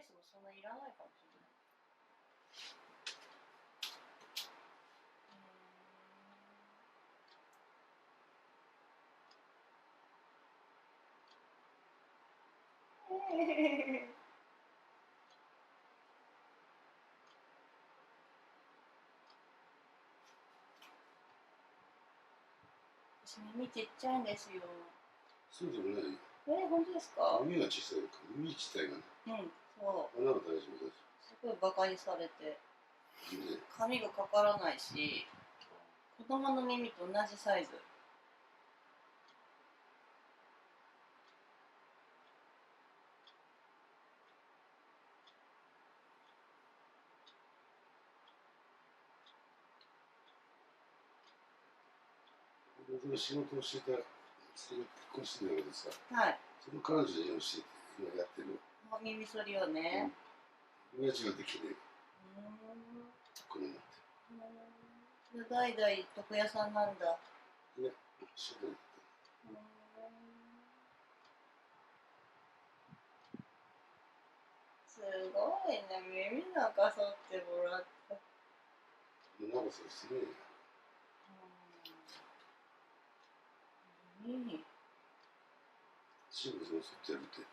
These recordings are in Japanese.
ースもそんないらないかもしれない。私耳ちっちゃいんですよ。そうでもないよ。本当ですか？耳が小さいから、耳自体がね。うん、そう。穴は大丈夫です。すごいバカにされて。ね、髪がかからないし、子供の耳と同じサイズ。僕の仕事をしてた、それが結婚してたけどさ、はい。その彼女に教えて、今やってる。耳剃りをね。親父ができる。これ持って。代々床屋さんなんだ。いや、そうだよ。すごいね、耳なんか剃ってもらって。長さすごいよ。ジンボさん剃ってやるって。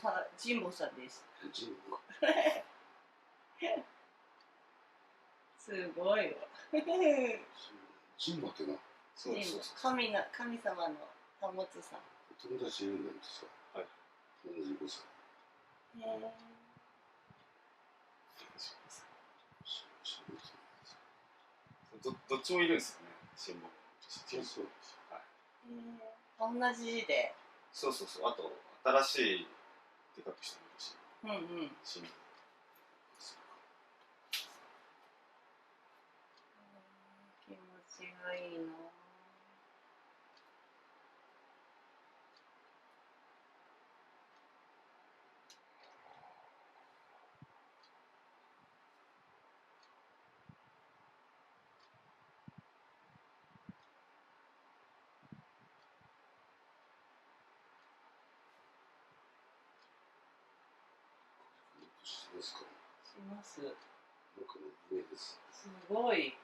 あ、ジンボさんです。ジンボ。すごいわ。ジンボってな。そうそう。神様の保つさん。友達いるんだけどさ。はい。75歳。へえ。どっちもいるんですよね。ジンボ。そう。はい。同じ字で。そうそうそう。あと新しいでかくしてみるし。うんうん。ジンボ。気持ちがいいな。しますか？します。僕の上です。すごい。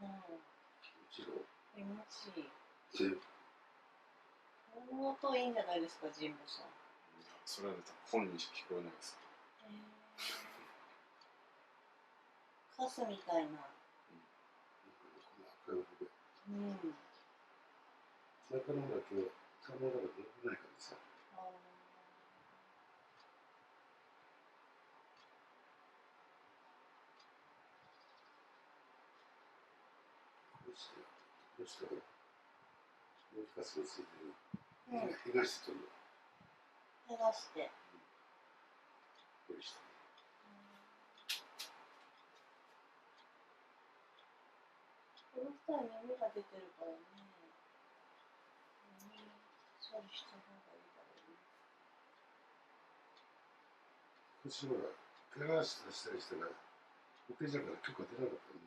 うん。気持ちいい。この音いいんじゃないですか、ジンボさん。それは本人しか聞こえないです。カスみたいな。うん。なかなか今日、たまらなくないからさ。どうしたら、もう一つがついてる。減らして取る。減らして。これして。この人は耳が出てるからね。耳処理した方がいいだろうね。私は、怪我したりしたら、保険者から許可出なかったね。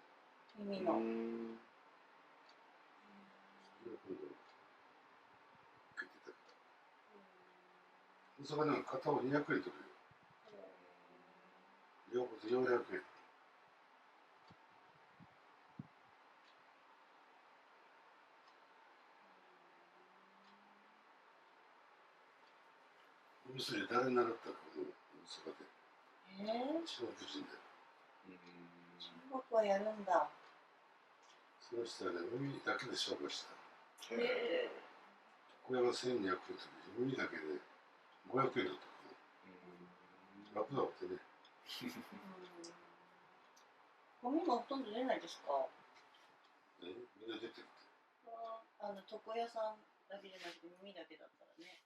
耳の。それを今度、受けてたから。そこなんか片方200円取るよ。両方で400円。お店で誰に習ったかも、そこで。中国人で。中国はやるんだ。その人はね、海だけで勝負した。これが1200円の時に海だけで500円だったかな。楽だってね。ゴミもほとんど出ないですか？みんな出てるって。床屋さんだけじゃなくて耳だけだったらね。